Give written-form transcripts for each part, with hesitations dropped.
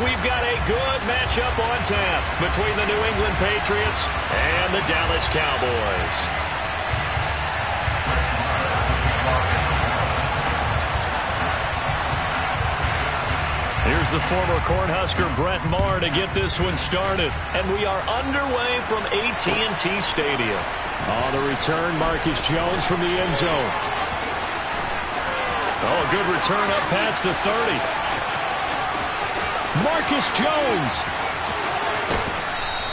we've got a good matchup on tap between the New England Patriots and the Dallas Cowboys. Here's the former Cornhusker Brett Maher to get this one started. And we are underway from AT&T Stadium. On the return, Marcus Jones from the end zone. Oh, good return up past the 30. Marcus Jones.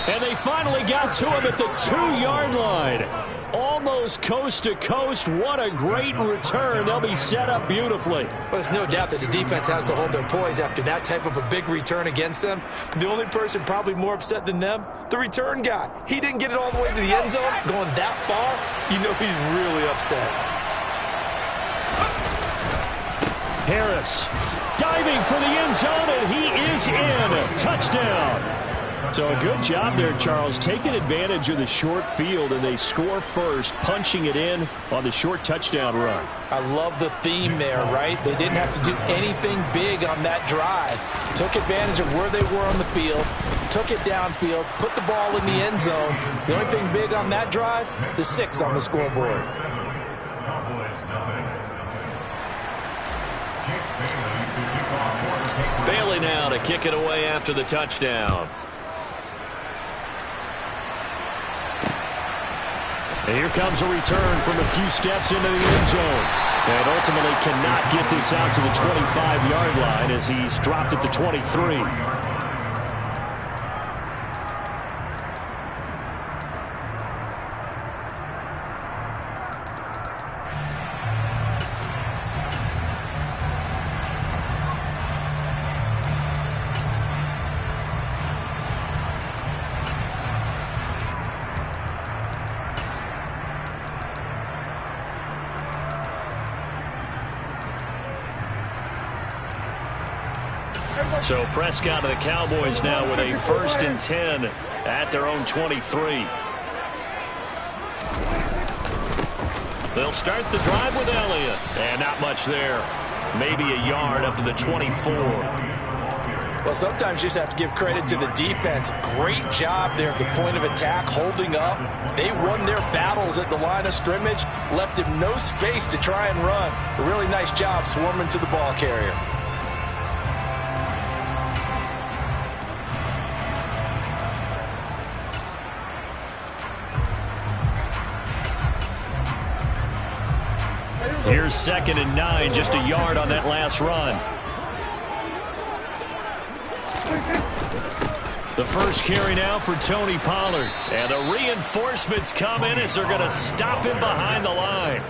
And they finally got to him at the 2-yard line. Almost coast to coast. What a great return. They'll be set up beautifully. Well, there's no doubt that the defense has to hold their poise after that type of a big return against them. The only person probably more upset than them, the return guy. He didn't get it all the way to the end zone. Going that far, you know he's really upset. Harris diving for the end zone, and he is in. Touchdown. So a good job there, Charles, taking advantage of the short field, and they score first, punching it in on the short touchdown run. I love the theme there, right? They didn't have to do anything big on that drive. Took advantage of where they were on the field, took it downfield, put the ball in the end zone. The only thing big on that drive, the 6 on the scoreboard. Bailey now to kick it away after the touchdown. And here comes a return from a few steps into the end zone. And ultimately cannot get this out to the 25-yard line as he's dropped at the 23. So Prescott and the Cowboys now with a 1st and 10 at their own 23. They'll start the drive with Elliott. And not much there. Maybe a yard up to the 24. Well, sometimes you just have to give credit to the defense. Great job there at the point of attack, holding up. They won their battles at the line of scrimmage, left him no space to try and run. A really nice job swarming to the ball carrier. Here's 2nd and 9, just a yard on that last run. The first carry now for Tony Pollard. And the reinforcements come in as they're going to stop him behind the line.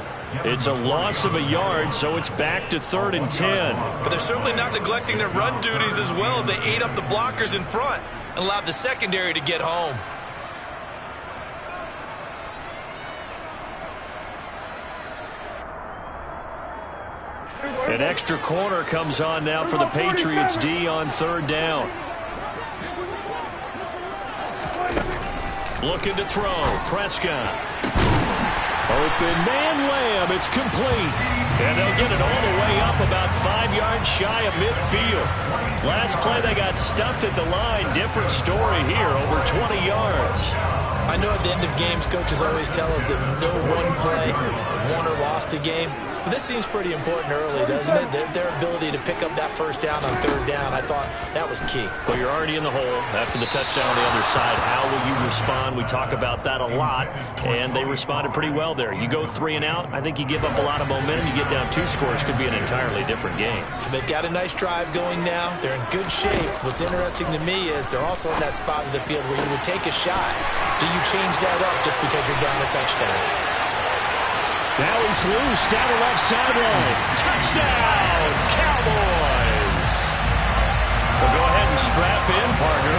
It's a loss of a yard, so it's back to 3rd and 10. But they're certainly not neglecting their run duties as well as they ate up the blockers in front and allowed the secondary to get home. An extra corner comes on now for the Patriots D on 3rd down. Looking to throw. Prescott. Open man Lamb. It's complete. And they'll get it all the way up about 5 yards shy of midfield. Last play they got stuffed at the line. Different story here. Over 20 yards. I know at the end of games, coaches always tell us that no one play won or lost a game. But this seems pretty important early, doesn't it? Their ability to pick up that 1st down on 3rd down, I thought that was key. Well, you're already in the hole after the touchdown on the other side. How will you respond? We talk about that a lot, and they responded pretty well there. You go 3 and out, I think you give up a lot of momentum. You get down 2 scores, could be an entirely different game. So they've got a nice drive going now. They're in good shape. What's interesting to me is they're also in that spot of the field where you would take a shot. Do you change that up just because you're down a touchdown? Now he's loose down the left sideline. Touchdown, Cowboys. Well, go ahead and strap in, partner.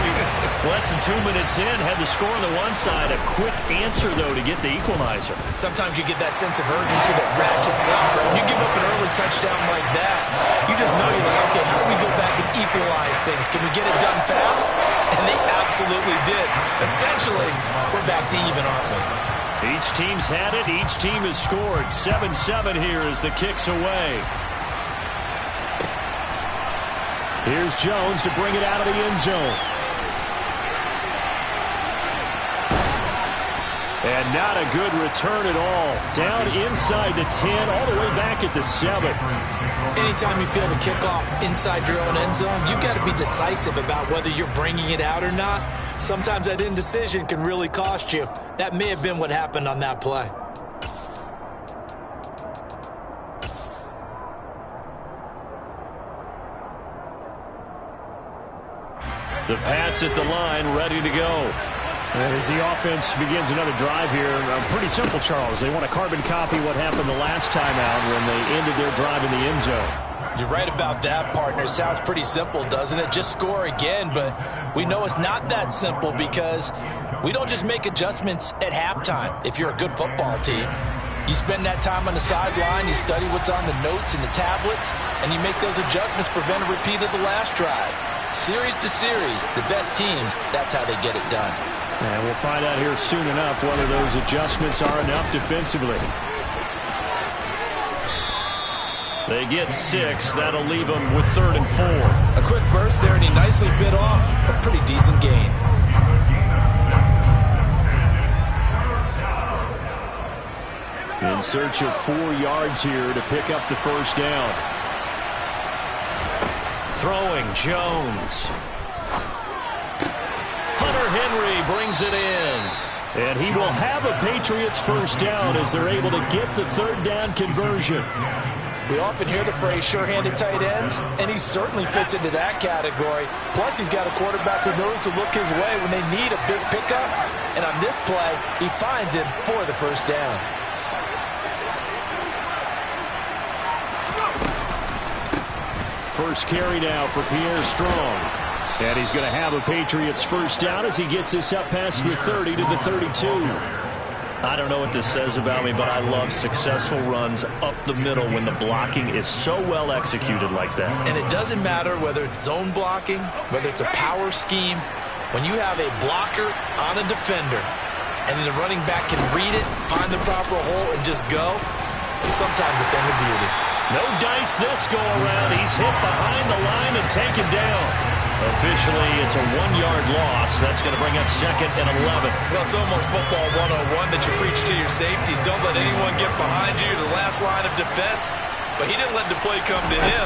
Less than 2 minutes in, had the score on the one side. A quick answer, though, to get the equalizer. Sometimes you get that sense of urgency that ratchets up. When you give up an early touchdown like that, you just know you're like, okay, how do we go back and equalize things? Can we get it done fast? And they absolutely did. Essentially, we're back to even, aren't we? Each team's had it. Each team has scored. 7-7 here as the kick's away. Here's Jones to bring it out of the end zone. And not a good return at all. Down inside the 10, all the way back at the 7. Anytime you feel the kickoff inside your own end zone, you've got to be decisive about whether you're bringing it out or not. Sometimes that indecision can really cost you. That may have been what happened on that play. The Pats at the line, ready to go. And as the offense begins another drive here, pretty simple, Charles. They want to carbon copy what happened the last time out when they ended their drive in the end zone. You're right about that, partner. Sounds pretty simple, doesn't it? Just score again, but we know it's not that simple because we don't just make adjustments at halftime if you're a good football team. You spend that time on the sideline, you study what's on the notes and the tablets, and you make those adjustments, prevent a repeat of the last drive. Series to series, the best teams, that's how they get it done. And we'll find out here soon enough whether those adjustments are enough defensively. They get 6. That'll leave them with 3rd and 4. A quick burst there, and he nicely bit off a pretty decent gain. In search of 4 yards here to pick up the first down. Throwing, Jones. Hunter Henry brings it in. And he will have a Patriots first down as they're able to get the 3rd down conversion. We often hear the phrase sure-handed tight ends, and he certainly fits into that category. Plus, he's got a quarterback who knows to look his way when they need a big pickup. And on this play, he finds him for the first down. First carry now for Pierre Strong. And he's going to have a Patriots first down as he gets this up past the 30 to the 32. I don't know what this says about me, but I love successful runs up the middle when the blocking is so well executed like that. And it doesn't matter whether it's zone blocking, whether it's a power scheme. When you have a blocker on a defender and then the running back can read it, find the proper hole, and just go, it's sometimes a thing of beauty. No dice this go-around. He's hit behind the line and taken down. Officially, it's a 1-yard loss. That's going to bring up 2nd and 11. Well, it's almost football 101 that you preach to your safeties. Don't let anyone get behind you to the last line of defense. But he didn't let the play come to him.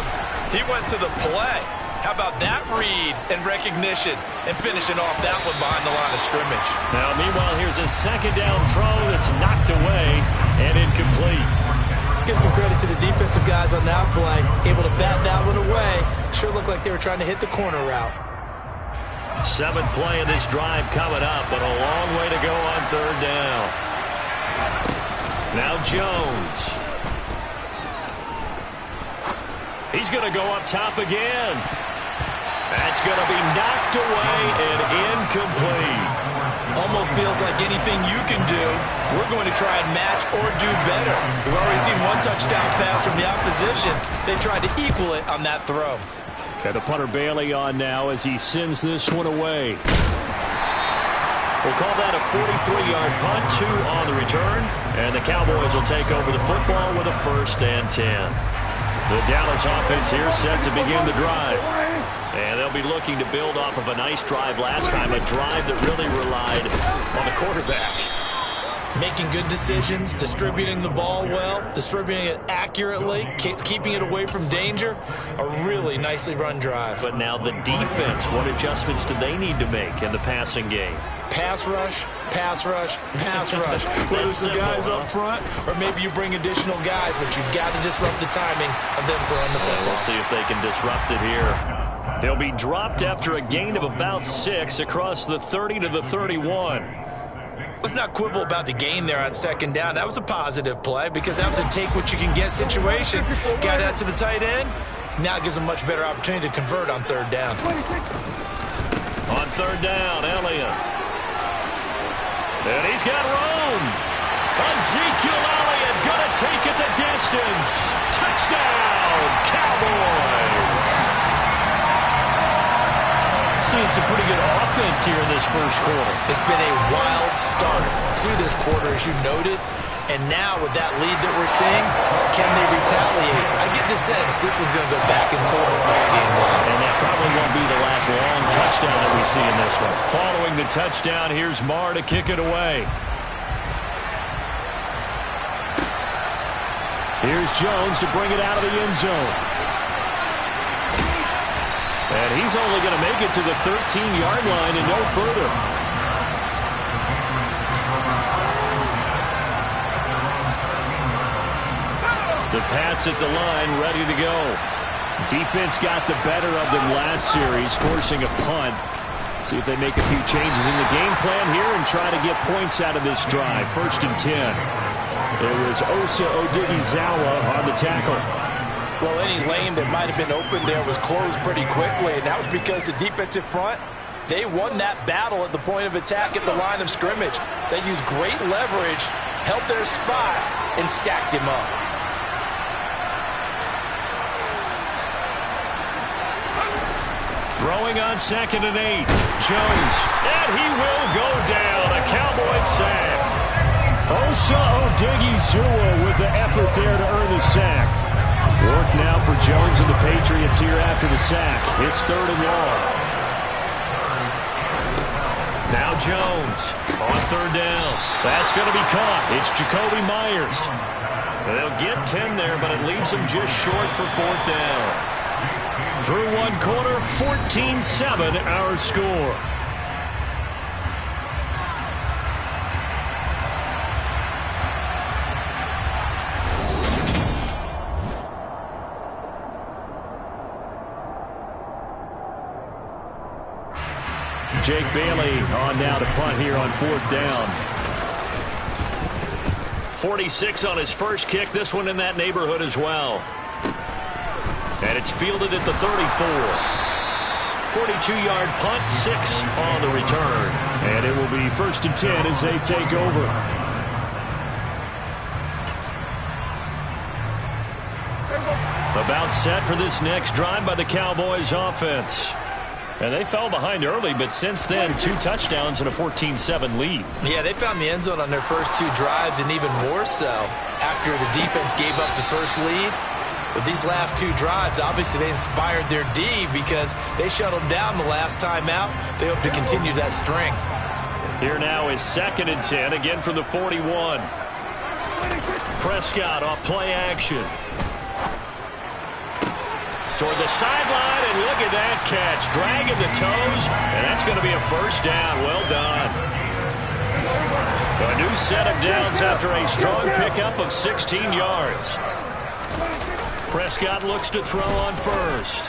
He went to the play. How about that read and recognition and finishing off that one behind the line of scrimmage? Now, meanwhile, here's a 2nd down throw that's knocked away and incomplete. Let's give some credit to the defensive guys on that play. Able to bat that one away. Sure looked like they were trying to hit the corner route. 7th play of this drive coming up, but a long way to go on 3rd down. Now Jones. He's going to go up top again. That's going to be knocked away and incomplete. Almost feels like anything you can do, we're going to try and match or do better. We've already seen one touchdown pass from the opposition. They tried to equal it on that throw. Got the punter Bailey on now as he sends this one away. We'll call that a 43-yard punt, 2 on the return. And the Cowboys will take over the football with a 1st and 10. The Dallas offense here set to begin the drive. And they'll be looking to build off of a nice drive last time, a drive that really relied on the quarterback. Making good decisions, distributing the ball well, distributing it accurately, keeping it away from danger. A really nicely run drive. But now the defense, what adjustments do they need to make in the passing game? Pass rush, pass rush, pass rush. Whether it's the guys up front or maybe you bring additional guys, but you've got to disrupt the timing of them throwing the football. We'll see if they can disrupt it here. They'll be dropped after a gain of about 6 across the 30 to the 31. Let's not quibble about the gain there on 2nd down. That was a positive play because that was a take-what-you-can-get situation. Got out to the tight end. Now it gives them much better opportunity to convert on 3rd down. On 3rd down, Elliott. And he's got room. Ezekiel Elliott going to take it the distance. Touchdown, Cowboys. Seeing some pretty good offense here in this first quarter. It's been a wild start to this quarter, as you noted. And now with that lead that we're seeing, can they retaliate? I get the sense this one's going to go back and forth all game long. And that probably won't be the last long touchdown that we see in this one. Following the touchdown, here's Marr to kick it away. Here's Jones to bring it out of the end zone. And he's only going to make it to the 13-yard line and no further. The Pats at the line, ready to go. Defense got the better of them last series, forcing a punt. See if they make a few changes in the game plan here and try to get points out of this drive. 1st and 10. It was Osa Odighizuwa on the tackle. Well, any lane that might have been open there was closed pretty quickly, and that was because the defensive front, they won that battle at the point of attack at the line of scrimmage. They used great leverage, held their spot, and stacked him up. Throwing on 2nd and 8. Jones. And he will go down. A Cowboys sack. Osa Odighizuwa with the effort there to earn the sack. Work now for Jones and the Patriots here after the sack. It's 3rd and long. Now Jones on 3rd down. That's going to be caught. It's Jacoby Myers. They'll get 10 there, but it leaves them just short for 4th down. Through one quarter, 14-7 our score. Jake Bailey on now to punt here on 4th down. 46 on his first kick. This one in that neighborhood as well. And it's fielded at the 34. 42-yard punt, 6 on the return. And it will be 1st and 10 as they take over. About set for this next drive by the Cowboys offense. And they fell behind early, but since then, 2 touchdowns and a 14-7 lead. Yeah, they found the end zone on their first 2 drives, and even more so after the defense gave up the first lead. But these last 2 drives, obviously they inspired their D because they shut them down the last time out. They hope to continue that string. Here now is 2nd and 10, again from the 41. Prescott off play action. Toward the sideline, and look at that catch. Dragging the toes, and that's going to be a 1st down. Well done. A new set of downs after a strong pickup of 16 yards. Prescott looks to throw on 1st.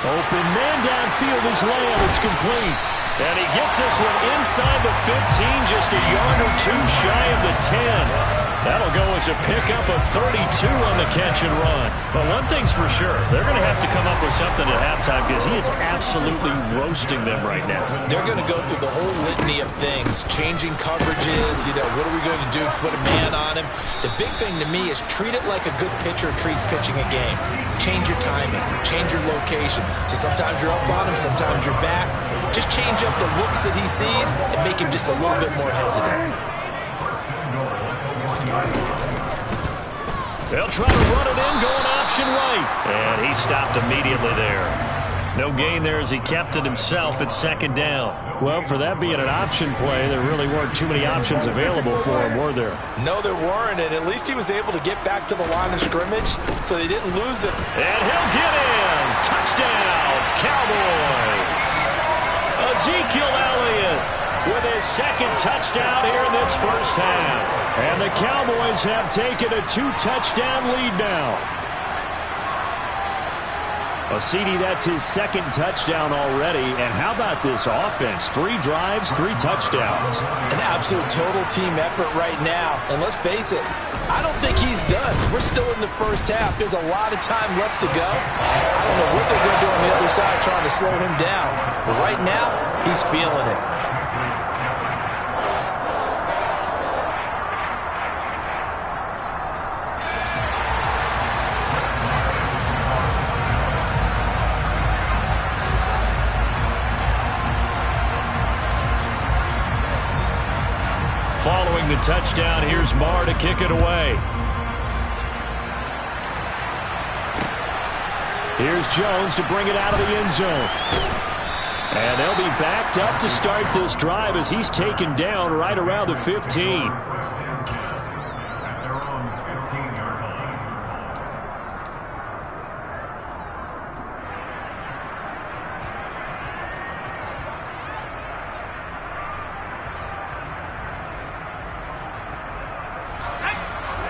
Open man downfield is Lamb. It's complete. And he gets this one inside the 15, just a yard or 2 shy of the 10. That'll go as a pickup of 32 on the catch and run. But one thing's for sure, they're going to have to come up with something at halftime because he is absolutely roasting them right now. They're going to go through the whole litany of things, changing coverages, what are we going to do to put a man on him? The big thing to me is treat it like a good pitcher treats pitching a game. Change your timing, change your location. So sometimes you're up on him, sometimes you're back. Just change up the looks that he sees and make him just a little bit more hesitant. They'll try to run it in, going option right. And he stopped immediately there. No gain there as he kept it himself at 2nd down. Well, for that being an option play, there really weren't too many options available for him, were there? No, there weren't, and at least he was able to get back to the line of scrimmage, so they didn't lose it. And he'll get in. Touchdown, Cowboys. Ezekiel Elliott with his 2nd touchdown here in this first half. And the Cowboys have taken a 2-touchdown lead now. CD, that's his 2nd touchdown already. And how about this offense? 3 drives, 3 touchdowns. An absolute total team effort right now. And let's face it, I don't think he's done. We're still in the first half. There's a lot of time left to go. I don't know what they're going to do on the other side trying to slow him down. But right now, he's feeling it. Following scoring the touchdown. Here's Marr to kick it away. Here's Jones to bring it out of the end zone. And they'll be backed up to start this drive as he's taken down right around the 15.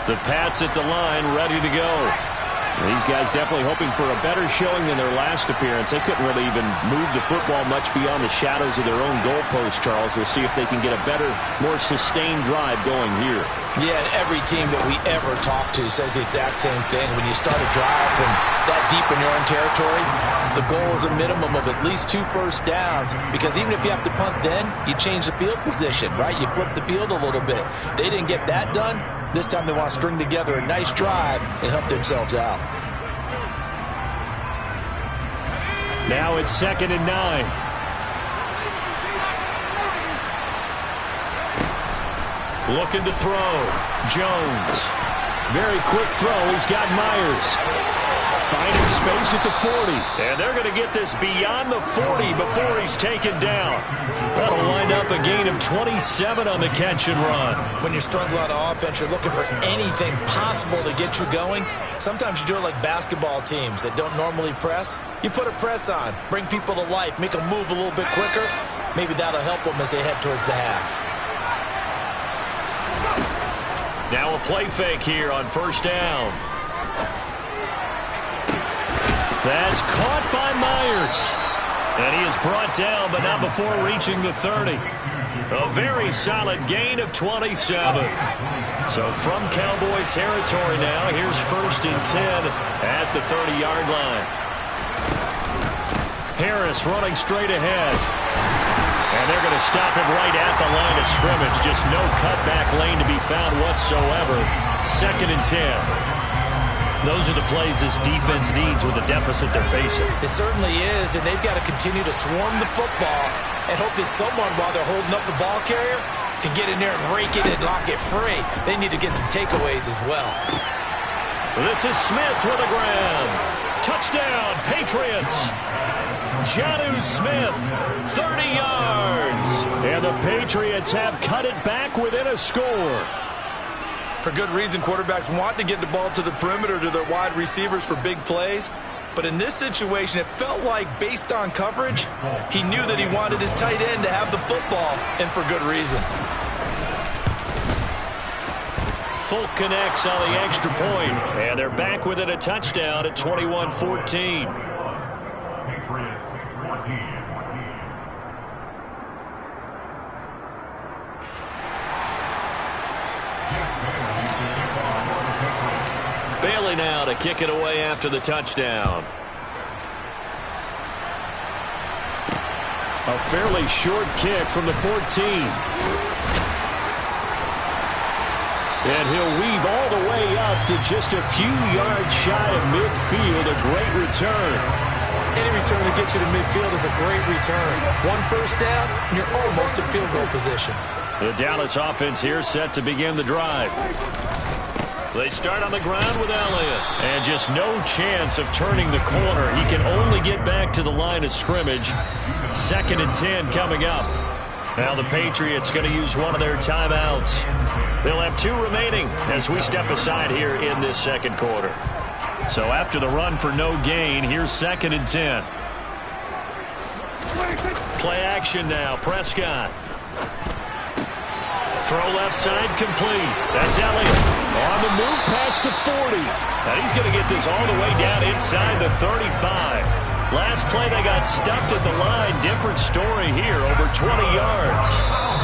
The Pats at the line, ready to go. These guys definitely hoping for a better showing than their last appearance. They couldn't really even move the football much beyond the shadows of their own goalpost, Charles. We'll see if they can get a better, more sustained drive going here. Yeah, and every team that we ever talk to says the exact same thing. When you start a drive from that deep in your own territory, the goal is a minimum of at least 2 first downs, because even if you have to punt then, you change the field position, right? You flip the field a little bit. They didn't get that done. This time they want to string together a nice drive and help themselves out. Now it's 2nd and 9. Looking to throw. Jones. Very quick throw. He's got Myers. Finding space at the 40. And they're going to get this beyond the 40 before he's taken down. That'll wind up a gain of 27 on the catch and run. When you're struggling on offense, you're looking for anything possible to get you going. Sometimes you do it like basketball teams that don't normally press. You put a press on, bring people to life, make them move a little bit quicker. Maybe that'll help them as they head towards the half. Now a play fake here on 1st down. That's caught by Myers. And he is brought down, but not before reaching the 30. A very solid gain of 27. So from Cowboy territory now, here's 1st and 10 at the 30-yard line. Harris running straight ahead. And they're going to stop him right at the line of scrimmage. Just no cutback lane to be found whatsoever. 2nd and 10. Those are the plays this defense needs with the deficit they're facing. It certainly is, and they've got to continue to swarm the football and hope that someone, while they're holding up the ball carrier, can get in there and rake it and lock it free. They need to get some takeaways as well. This is Smith with a grab. Touchdown, Patriots. Jonnu Smith, 30 yards. And the Patriots have cut it back within a score. For good reason, quarterbacks want to get the ball to the perimeter to their wide receivers for big plays. But in this situation, it felt like, based on coverage, he knew that he wanted his tight end to have the football, and for good reason. Folk connects on the extra point, and they're back within a touchdown at 21-14. Bailey now to kick it away after the touchdown. A fairly short kick from the 14. And he'll weave all the way up to just a few yards shy of midfield. A great return. Any return that gets you to midfield is a great return. 1 first down, and you're almost in field goal position. The Dallas offense here set to begin the drive. They start on the ground with Elliott. And just no chance of turning the corner. He can only get back to the line of scrimmage. 2nd and 10 coming up. Now the Patriots going to use one of their timeouts. They'll have 2 remaining as we step aside here in this 2nd quarter. So after the run for no gain, here's 2nd and 10. Play action now. Prescott. Throw left side complete. That's Elliott. On the move past the 40. And he's going to get this all the way down inside the 35. Last play they got stuffed at the line. Different story here. Over 20 yards.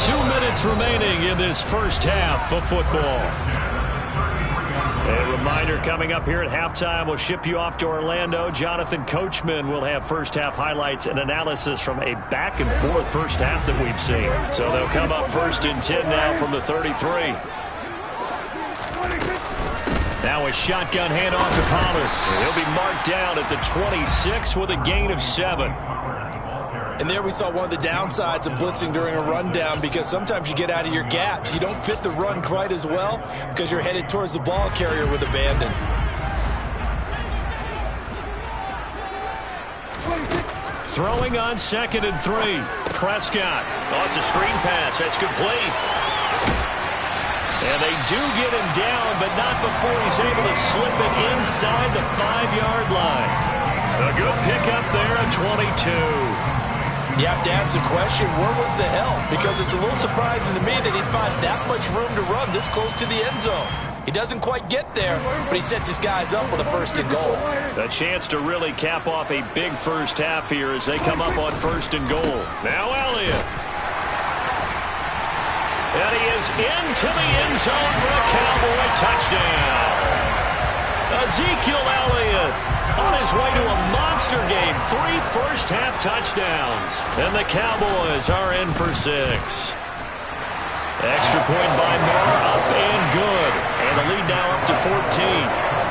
2 minutes remaining in this first half of football. A reminder coming up here at halftime. We'll ship you off to Orlando. Jonathan Coachman will have first half highlights and analysis from a back and forth first half that we've seen. So they'll come up 1st and 10 now from the 33. Now a shotgun handoff to Pollard. He'll be marked down at the 26 with a gain of 7. And there we saw one of the downsides of blitzing during a rundown, because sometimes you get out of your gaps. You don't fit the run quite as well because you're headed towards the ball carrier with abandon. Throwing on 2nd and 3. Prescott. Oh, it's a screen pass. That's complete. And they do get him down, but not before he's able to slip it inside the 5-yard line. A good pickup there at 22. You have to ask the question, where was the help? Because it's a little surprising to me that he'd find that much room to run this close to the end zone. He doesn't quite get there, but he sets his guys up with a 1st and goal. A chance to really cap off a big first half here as they come up on 1st and goal. Now Elliott. And he is into the end zone for a Cowboy touchdown. Ezekiel Elliott on his way to a monster game. 3 first-half touchdowns. And the Cowboys are in for 6. Extra point by Moore, up and good. And the lead now up to 14.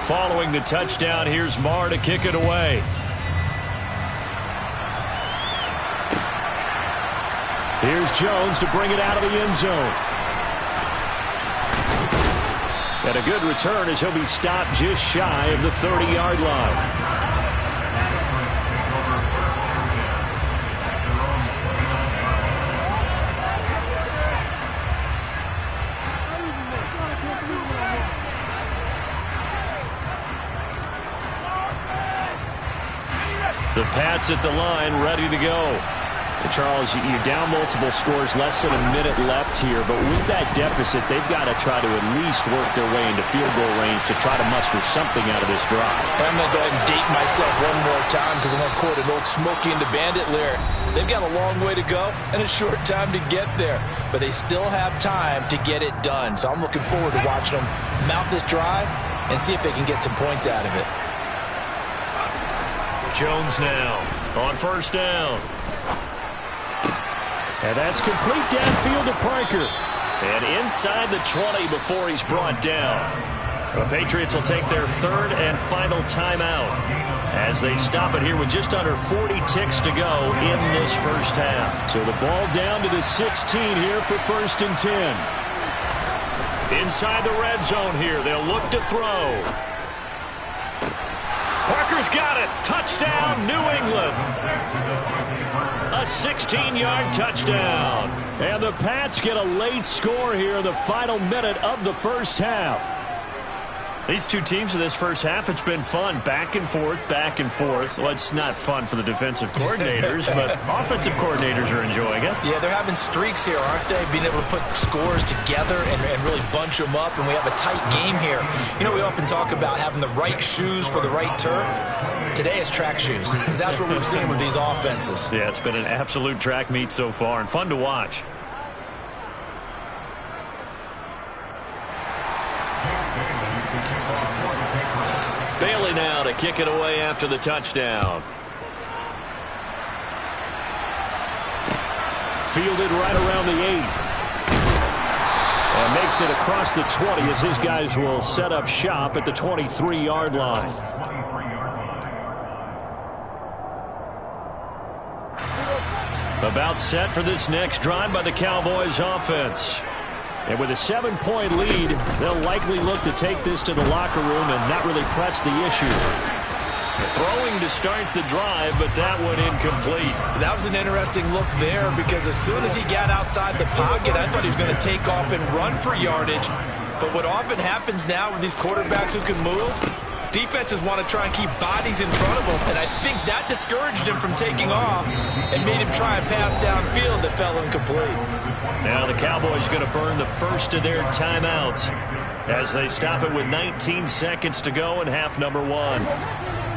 Following the touchdown, here's Marr to kick it away. Here's Jones to bring it out of the end zone. And a good return as he'll be stopped just shy of the 30-yard line. The Pats at the line, ready to go. Charles, you're down multiple scores, less than a minute left here, but with that deficit, they've got to try to at least work their way into field goal range to try to muster something out of this drive. I'm going to go ahead and date myself one more time because I'm going to quote an old Smokey and the Bandit lyric. They've got a long way to go and a short time to get there, but they still have time to get it done. So I'm looking forward to watching them mount this drive and see if they can get some points out of it. Jones now on 1st down. And that's complete downfield to Parker. And inside the 20 before he's brought down. The Patriots will take their 3rd and final timeout as they stop it here with just under 40 ticks to go in this first half. So the ball down to the 16 here for 1st and 10. Inside the red zone here, they'll look to throw. Parker's got it. Touchdown, New England. A 16-yard touchdown. And the Pats get a late score here in the final minute of the first half. These two teams in this first half, it's been fun. Back and forth, back and forth. Well, it's not fun for the defensive coordinators, but offensive coordinators are enjoying it. Yeah, they're having streaks here, aren't they? Being able to put scores together and really bunch them up, and we have a tight game here. You know, we often talk about having the right shoes for the right turf. Today it's track shoes. That's what we've seen with these offenses. Yeah, it's been an absolute track meet so far and fun to watch. Bailey now to kick it away after the touchdown. Fielded right around the 8. And makes it across the 20 as his guys will set up shop at the 23-yard line. About set for this next drive by the Cowboys offense. And with a 7-point lead, they'll likely look to take this to the locker room and not really press the issue. Throwing to start the drive, but that one incomplete. That was an interesting look there because as soon as he got outside the pocket, I thought he was going to take off and run for yardage. But what often happens now with these quarterbacks who can move, defenses want to try and keep bodies in front of them, and I think that discouraged him from taking off and made him try and pass downfield that fell incomplete. Now the Cowboys going to burn the first of their timeouts as they stop it with 19 seconds to go in half number 1.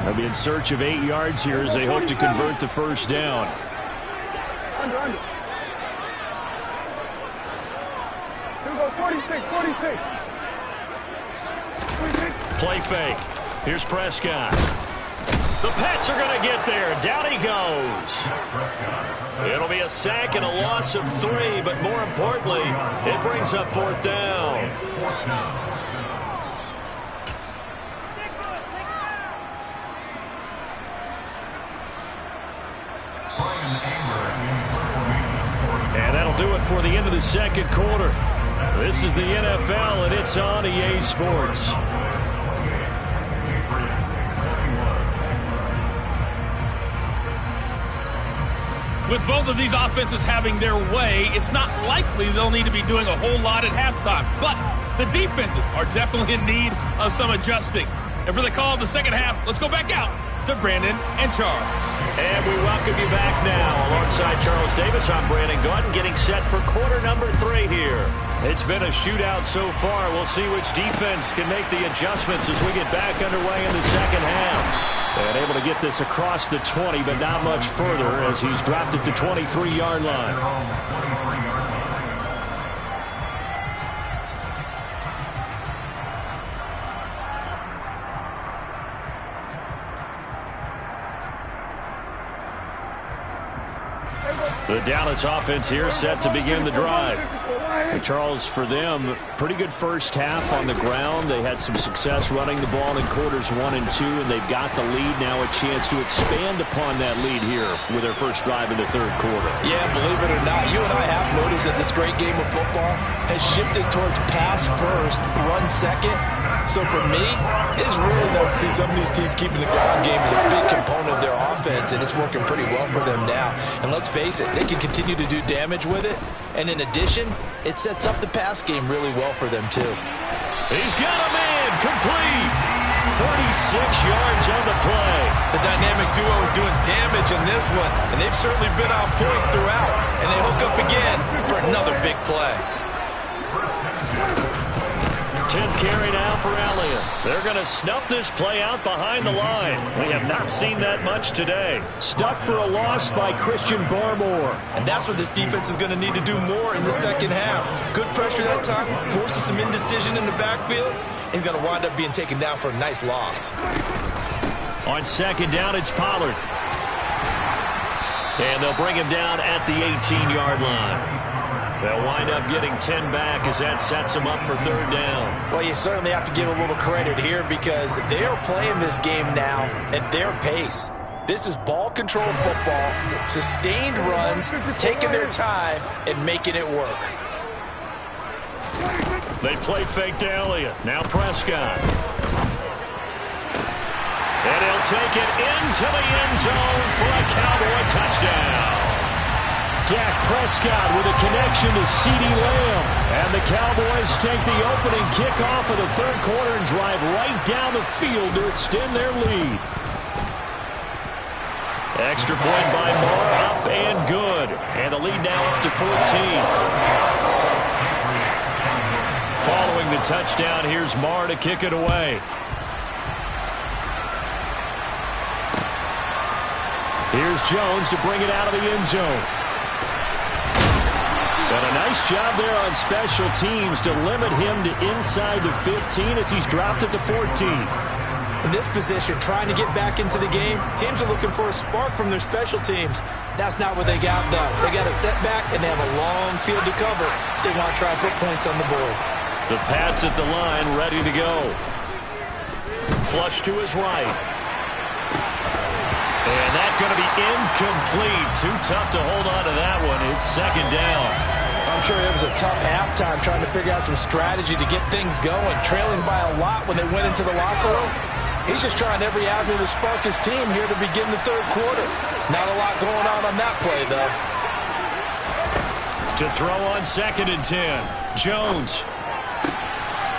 They'll be in search of 8 yards here as they hope to convert the first down. Under. Here goes 46. Play fake. Here's Prescott. The Pats are going to get there. Down he goes. It'll be a sack and a loss of 3, but more importantly, it brings up 4th down. And that'll do it for the end of the second quarter. This is the NFL, and it's on EA Sports. With both of these offenses having their way, it's not likely they'll need to be doing a whole lot at halftime. But the defenses are definitely in need of some adjusting. And for the call of the second half, let's go back out to Brandon and Charles. And we welcome you back now. Alongside Charles Davis, I'm Brandon Gordon, getting set for quarter number 3 here. It's been a shootout so far. We'll see which defense can make the adjustments as we get back underway in the second half. And able to get this across the 20, but not much further as he's dropped it to 23-yard line. The Dallas offense here set to begin the drive. And Charles, for them, pretty good first half on the ground. They had some success running the ball in quarters 1 and 2, and they've got the lead now, a chance to expand upon that lead here with their first drive in the third quarter. Yeah, believe it or not, you and I have noticed that this great game of football has shifted towards pass first, run second. So for me, it's really nice to see some of these teams keeping the ground game as a big component of their offense, and it's working pretty well for them now. And let's face it, they can continue to do damage with it. And in addition, it sets up the pass game really well for them too. He's got a man, complete. 36 yards on the play. The dynamic duo is doing damage in this one, and they've certainly been on point throughout. And they hook up again for another big play. 10th carry now for Elliott. They're going to snuff this play out behind the line. We have not seen that much today. Stuck for a loss by Christian Barmore. And that's what this defense is going to need to do more in the second half. Good pressure that time, forces some indecision in the backfield. He's going to wind up being taken down for a nice loss. On second down, it's Pollard. And they'll bring him down at the 18-yard line. They'll wind up getting 10 back as that sets them up for third down. Well, you certainly have to give a little credit here because they are playing this game now at their pace. This is ball control football, sustained runs, taking their time and making it work. They play fake to Elliott. Now Prescott. And he'll take it into the end zone for a Cowboy touchdown. Dak Prescott with a connection to CeeDee Lamb. And the Cowboys take the opening kickoff of the third quarter and drive right down the field to extend their lead. Extra point by Moore, up and good. And the lead now up to 14. Following the touchdown, here's Moore to kick it away. Here's Jones to bring it out of the end zone. And a nice job there on special teams to limit him to inside the 15 as he's dropped it to 14. In this position, trying to get back into the game, teams are looking for a spark from their special teams. That's not what they got, though. They got a setback, and they have a long field to cover if they want to try and put points on the board. The Pats at the line, ready to go. Flush to his right. And that's going to be incomplete. Too tough to hold on to that one. It's second down. I'm sure it was a tough halftime trying to figure out some strategy to get things going. Trailing by a lot when they went into the locker room. He's just trying every avenue to spark his team here to begin the third quarter. Not a lot going on that play, though. To throw on second and 10. Jones.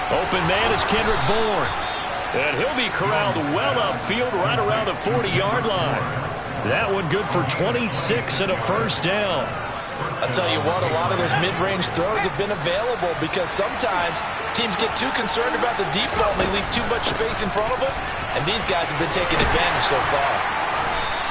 Open man is Kendrick Bourne. And he'll be corralled well upfield right around the 40-yard line. That one good for 26 and a first down. I'll tell you what, a lot of those mid-range throws have been available because sometimes teams get too concerned about the deep ball and they leave too much space in front of them. And these guys have been taking advantage so far.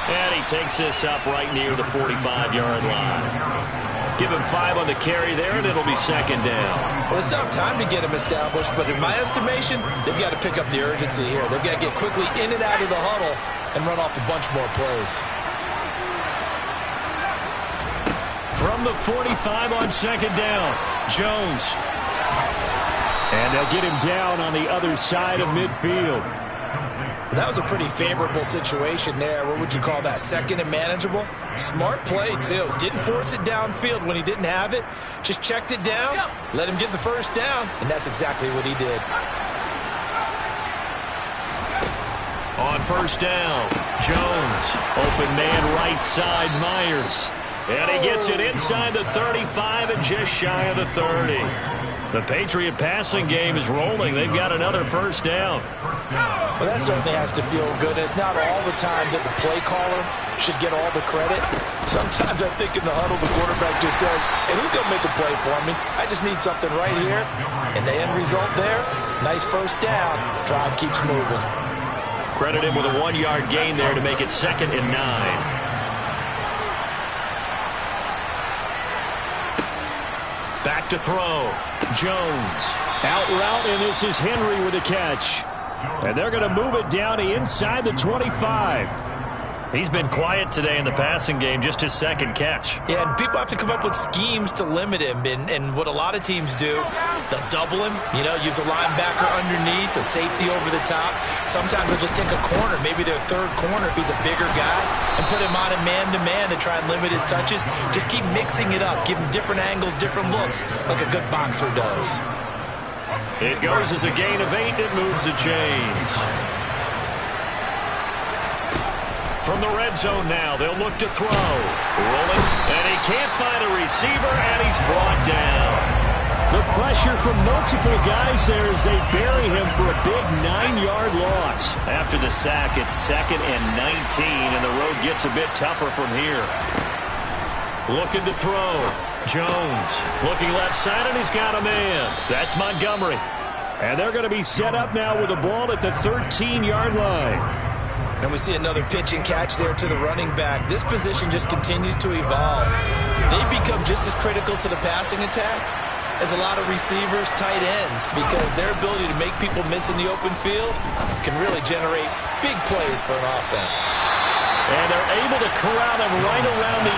And he takes this up right near the 45-yard line. Give him 5 on the carry there, and it'll be second down. Well, it's tough time to get him established, but in my estimation, they've got to pick up the urgency here. They've got to get quickly in and out of the huddle and run off a bunch more plays. From the 45 on second down, Jones. And they'll get him down on the other side of midfield. That was a pretty favorable situation there. What would you call that? Second and manageable? Smart play, too. Didn't force it downfield when he didn't have it. Just checked it down, let him get the first down, and that's exactly what he did. On first down, Jones. Open man right side, Myers. And he gets it inside the 35 and just shy of the 30. The Patriot passing game is rolling. They've got another first down. Well, that certainly has to feel good. It's not all the time that the play caller should get all the credit. Sometimes I think in the huddle, the quarterback just says, hey, who's going to make a play for me? I just need something right here. And the end result there, nice first down. Drive keeps moving. Credit him with a 1-yard gain there to make it 2nd and 9. Back to throw. Jones. Out route, and this is Henry with a catch. And they're going to move it down to inside the 25. He's been quiet today in the passing game, just his 2nd catch. Yeah, and people have to come up with schemes to limit him. And what a lot of teams do, they'll double him, use a linebacker underneath, a safety over the top. Sometimes they'll just take a corner, maybe their 3rd corner if he's a bigger guy, and put him on a man-to-man to try and limit his touches. Just keep mixing it up, give him different angles, different looks, like a good boxer does. It goes as a gain of 8. It moves the chains. From the red zone now, they'll look to throw. Rolling, and he can't find a receiver, and he's brought down. The pressure from multiple guys there as they bury him for a big 9-yard loss. After the sack, it's 2nd and 19, and the road gets a bit tougher from here. Looking to throw. Jones looking left side, and he's got a man. That's Montgomery. And they're going to be set up now with the ball at the 13-yard line. And we see another pitch and catch there to the running back. This position just continues to evolve. They become just as critical to the passing attack as a lot of receivers, tight ends, because their ability to make people miss in the open field can really generate big plays for an offense. And they're able to corral him right around the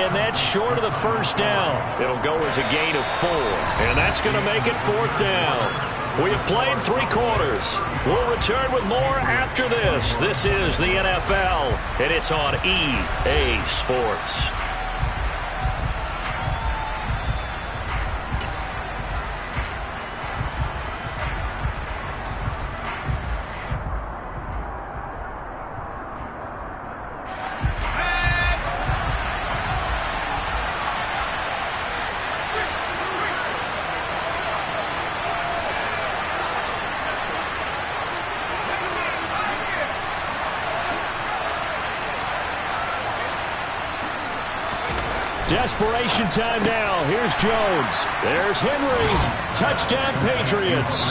8, and that's short of the first down. It'll go as a gain of 4, and that's going to make it 4th down. We have played 3 quarters. We'll return with more after this. This is the NFL, and it's on EA Sports. Desperation time now. Here's Jones. There's Henry. Touchdown, Patriots.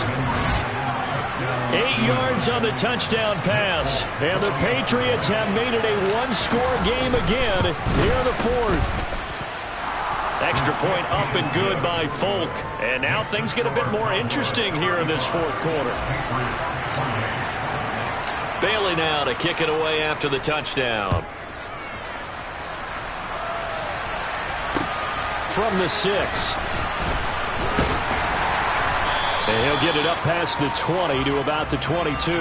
8 yards on the touchdown pass. And the Patriots have made it a 1-score game again here in the 4th. Extra point up and good by Folk. And now things get a bit more interesting here in this 4th quarter. Bailey now to kick it away after the touchdown. From the 6. And he'll get it up past the 20 to about the 22.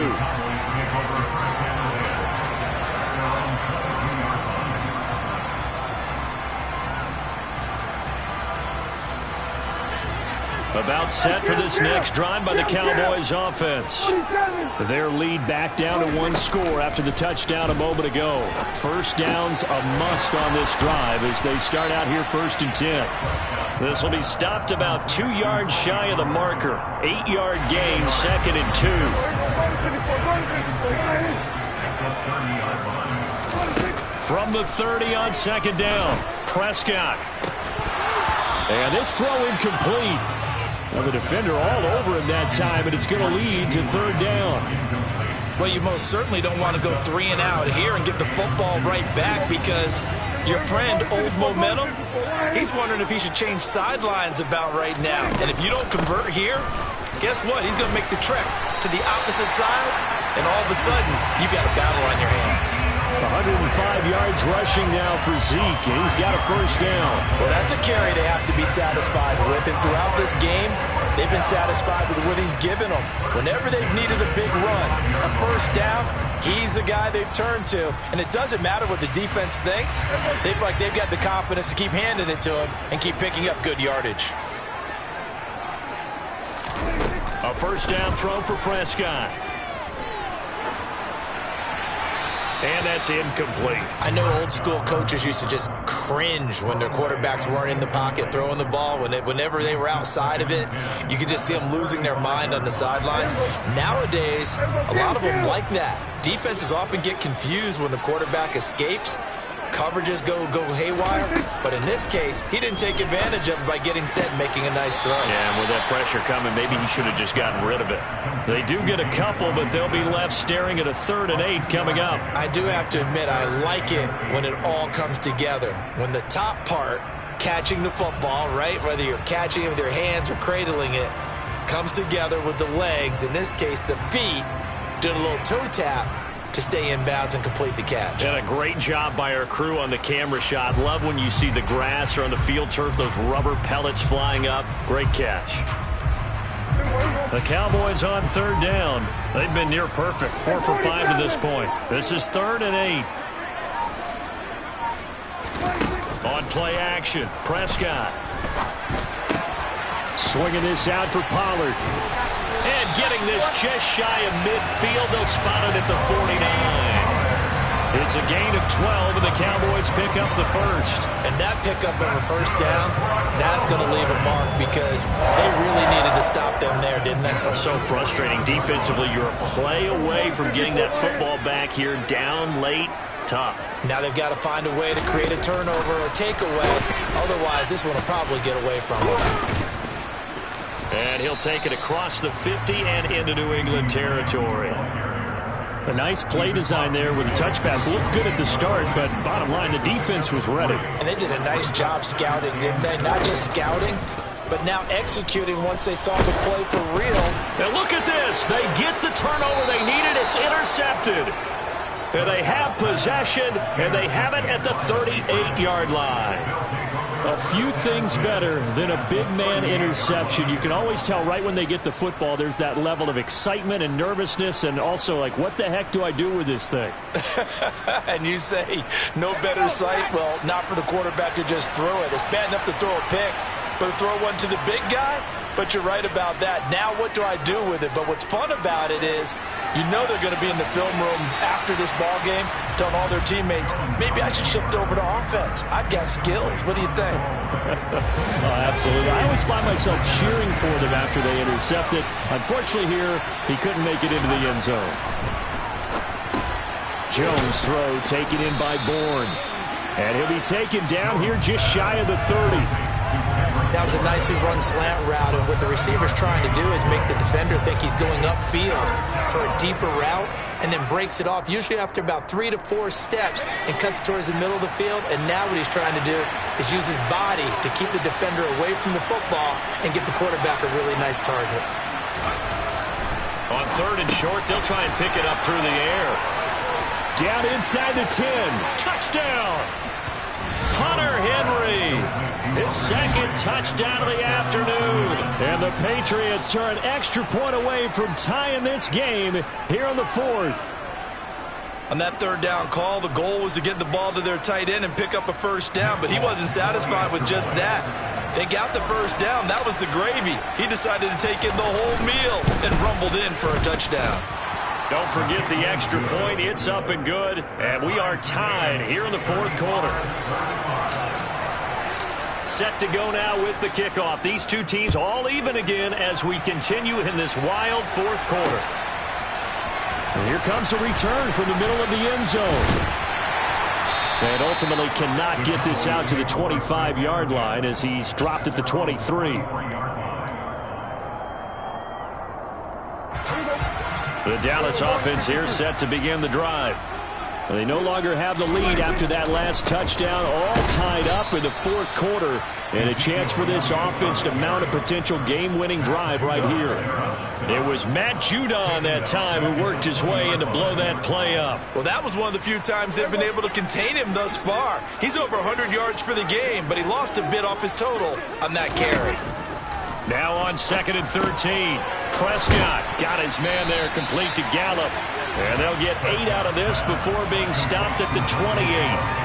About set for this next drive by the Cowboys offense. Their lead back down to 1 score after the touchdown a moment ago. First down's a must on this drive as they start out here 1st and 10. This will be stopped about 2 yards shy of the marker. 8-yard gain, 2nd and 2. From the 30 on 2nd down, Prescott. And this throw incomplete. Well, the defender all over him that time, and it's going to lead to 3rd down. Well, you most certainly don't want to go 3 and out here and give the football right back, because your friend, Old Momentum, he's wondering if he should change sidelines about right now. And if you don't convert here, guess what? He's going to make the trek to the opposite side, and all of a sudden, you've got a battle on your hands. 105 yards rushing now for Zeke, and he's got a first down. Well, that's a carry they have to be satisfied with, and throughout this game, they've been satisfied with what he's given them. Whenever they've needed a big run, a first down, he's the guy they've turned to. And it doesn't matter what the defense thinks. They've got the confidence to keep handing it to him and keep picking up good yardage. A first down throw for Prescott. And that's incomplete. I know old school coaches used to just cringe when their quarterbacks weren't in the pocket throwing the ball. Whenever they were outside of it, you could just see them losing their mind on the sidelines. Nowadays, a lot of them like that. Defenses often get confused when the quarterback escapes. Coverages go haywire. But in this case, he didn't take advantage of it by getting set and making a nice throw. Yeah, and with that pressure coming, maybe he should have just gotten rid of it. They do get a couple, but they'll be left staring at a 3rd and 8 coming up. I do have to admit, I like it when it all comes together. When the top part, catching the football, right, whether you're catching it with your hands or cradling it, comes together with the legs, in this case the feet, doing a little toe tap to stay in bounds and complete the catch. And a great job by our crew on the camera shot. Love when you see the grass or on the field turf, those rubber pellets flying up. Great catch. The Cowboys on 3rd down. They've been near perfect, 4 for 5 to this point. This is 3rd and 8. On play action, Prescott. Swinging this out for Pollard. And getting this just shy of midfield. They'll spot it at the 49. It's a gain of 12, and the Cowboys pick up the first. And that pickup of a first down, that's going to leave a mark, because they really needed to stop them there, didn't they? So frustrating. Defensively, you're a play away from getting that football back here, down late. Tough. Now they've got to find a way to create a turnover or takeaway. Otherwise, this one will probably get away from them. And he'll take it across the 50 and into New England territory. A nice play design there with the touch pass. Looked good at the start, but bottom line, the defense was ready. And they did a nice job scouting, didn't they? Not just scouting, but now executing once they saw the play for real. And look at this. They get the turnover they needed. It's intercepted. And they have possession, and they have it at the 38-yard line. A few things better than a big man interception. You can always tell right when they get the football, there's that level of excitement and nervousness, and also like, what the heck do I do with this thing? And you say, no better sight? Well, not for the quarterback who just threw it. It's bad enough to throw a pick, but to throw one to the big guy? But you're right about that. Now what do I do with it? But what's fun about it is, you know they're going to be in the film room after this ball game, telling all their teammates, maybe I should shift over to offense. I've got skills. What do you think? Oh, absolutely. I always find myself cheering for them after they intercept it. Unfortunately here, he couldn't make it into the end zone. Jones throw taken in by Bourne. And he'll be taken down here just shy of the 30. That was a nicely run slant route, and what the receiver's trying to do is make the defender think he's going upfield for a deeper route, and then breaks it off, usually after about 3 to 4 steps, and cuts towards the middle of the field. And now what he's trying to do is use his body to keep the defender away from the football and get the quarterback a really nice target. On 3rd and short, they'll try and pick it up through the air. Down inside the 10. Touchdown! Hunter Henry, his 2nd touchdown of the afternoon. And the Patriots are an extra point away from tying this game here on the 4th. On that 3rd down call, the goal was to get the ball to their tight end and pick up a first down, but he wasn't satisfied with just that. They got the first down. That was the gravy. He decided to take in the whole meal and rumbled in for a touchdown. Don't forget the extra point. It's up and good. And we are tied here in the 4th quarter. Set to go now with the kickoff. These two teams all even again as we continue in this wild 4th quarter. And here comes a return from the middle of the end zone. And ultimately cannot get this out to the 25-yard line as he's dropped at the 23. The Dallas offense here set to begin the drive. They no longer have the lead after that last touchdown, all tied up in the fourth quarter, and a chance for this offense to mount a potential game-winning drive right here. It was Matt Judon that time who worked his way in to blow that play up. Well, that was one of the few times they've been able to contain him thus far. He's over 100 yards for the game, but he lost a bit off his total on that carry. Now on 2nd and 13. Prescott got his man there complete to Gallup. And they'll get 8 out of this before being stopped at the 28.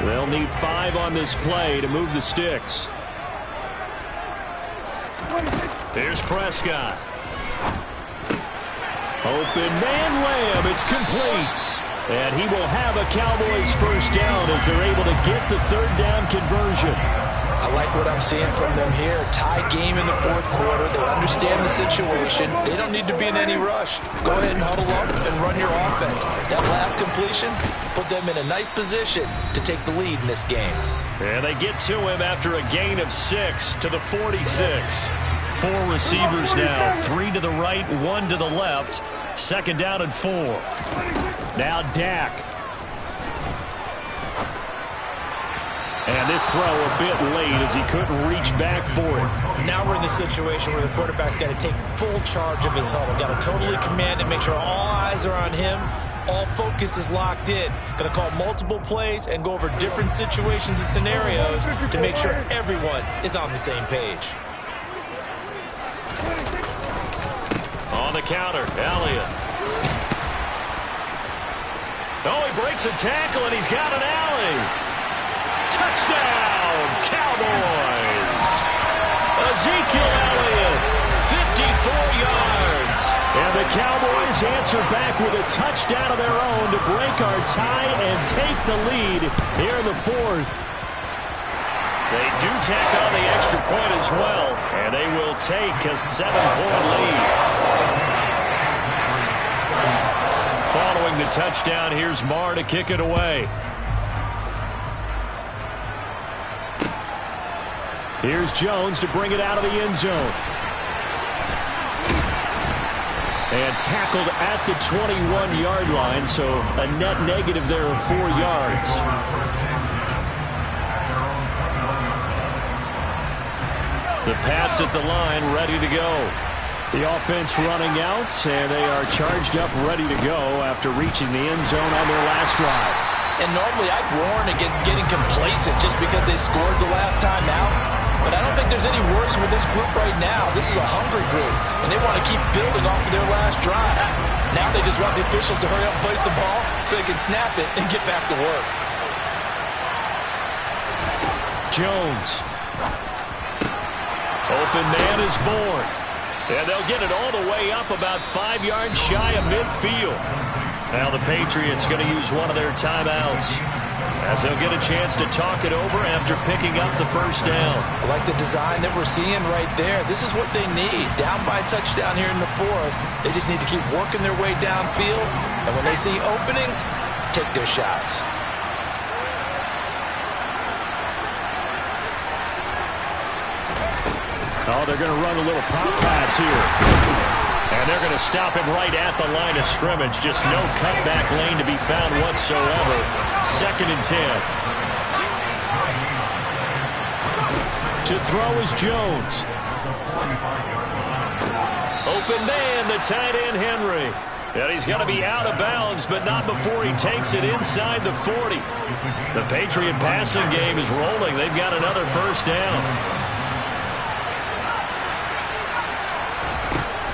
They'll need 5 on this play to move the sticks. Here's Prescott. Open man Lamb. It's complete. And he will have a Cowboys first down as they're able to get the third down conversion. I like what I'm seeing from them here. Tie game in the fourth quarter. They understand the situation. They don't need to be in any rush. Go ahead and huddle up and run your offense. That last completion put them in a nice position to take the lead in this game. And they get to him after a gain of 6 to the 46. 4 receivers now, 3 to the right, 1 to the left. 2nd down and 4. Now Dak. And this throw a bit late as he couldn't reach back for it. Now we're in the situation where the quarterback's got to take full charge of his huddle. Got to totally command it, make sure all eyes are on him. All focus is locked in. Going to call multiple plays and go over different situations and scenarios to make sure everyone is on the same page. On the counter, Elliott. Oh, he breaks a tackle, and he's got an alley. Touchdown, Cowboys. Ezekiel Elliott, 54 yards. And the Cowboys answer back with a touchdown of their own to break our tie and take the lead here in the fourth. They do tack on the extra point as well, and they will take a 7-point lead. Following the touchdown, here's Marr to kick it away. Here's Jones to bring it out of the end zone. And tackled at the 21-yard line, so a net negative there of 4 yards. The Pats at the line, ready to go. The offense running out, and they are charged up, ready to go after reaching the end zone on their last drive. And normally I'd warn against getting complacent just because they scored the last time out. But I don't think there's any worries with this group right now. This is a hungry group, and they want to keep building off of their last drive. Now they just want the officials to hurry up and place the ball so they can snap it and get back to work. Jones. Open man is born. And they'll get it all the way up about 5 yards shy of midfield. Now the Patriots going to use one of their timeouts as they'll get a chance to talk it over after picking up the first down. I like the design that we're seeing right there. This is what they need. Down by a touchdown here in the fourth. They just need to keep working their way downfield. And when they see openings, take their shots. Oh, they're going to run a little pop pass here. And they're going to stop him right at the line of scrimmage. Just no cutback lane to be found whatsoever. 2nd and 10. To throw is Jones. Open man, the tight end Henry. And he's going to be out of bounds, but not before he takes it inside the 40. The Patriot passing game is rolling. They've got another first down.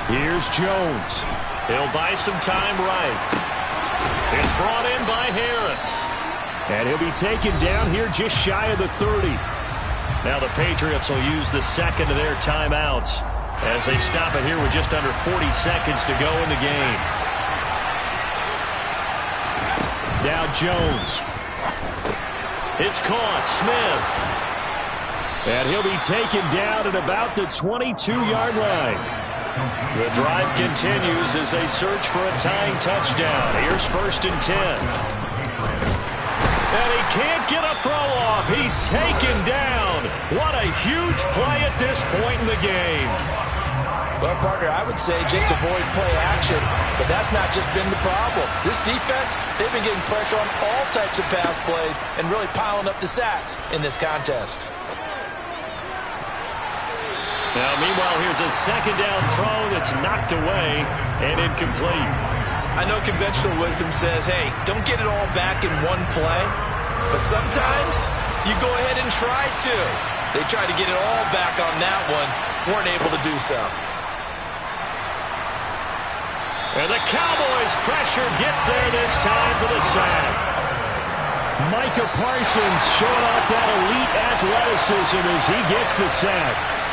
Here's Jones. He'll buy some time right. It's brought in by Harris. And he'll be taken down here just shy of the 30. Now the Patriots will use the second of their timeouts as they stop it here with just under 40 seconds to go in the game. Now Jones. It's caught. Smith. And he'll be taken down at about the 22-yard line. The drive continues as they search for a tying touchdown. Here's 1st and 10. And he can't get a throw off. He's taken down. What a huge play at this point in the game. Well, partner, I would say just avoid play action, but that's not just been the problem. This defense, they've been getting pressure on all types of pass plays and really piling up the sacks in this contest. Now, meanwhile, here's a 2nd down throw that's knocked away and incomplete. I know conventional wisdom says, hey, don't get it all back in one play. But sometimes you go ahead and try to. They tried to get it all back on that one. Weren't able to do so. And the Cowboys' pressure gets there this time for the sack. Micah Parsons showing off that elite athleticism as he gets the sack.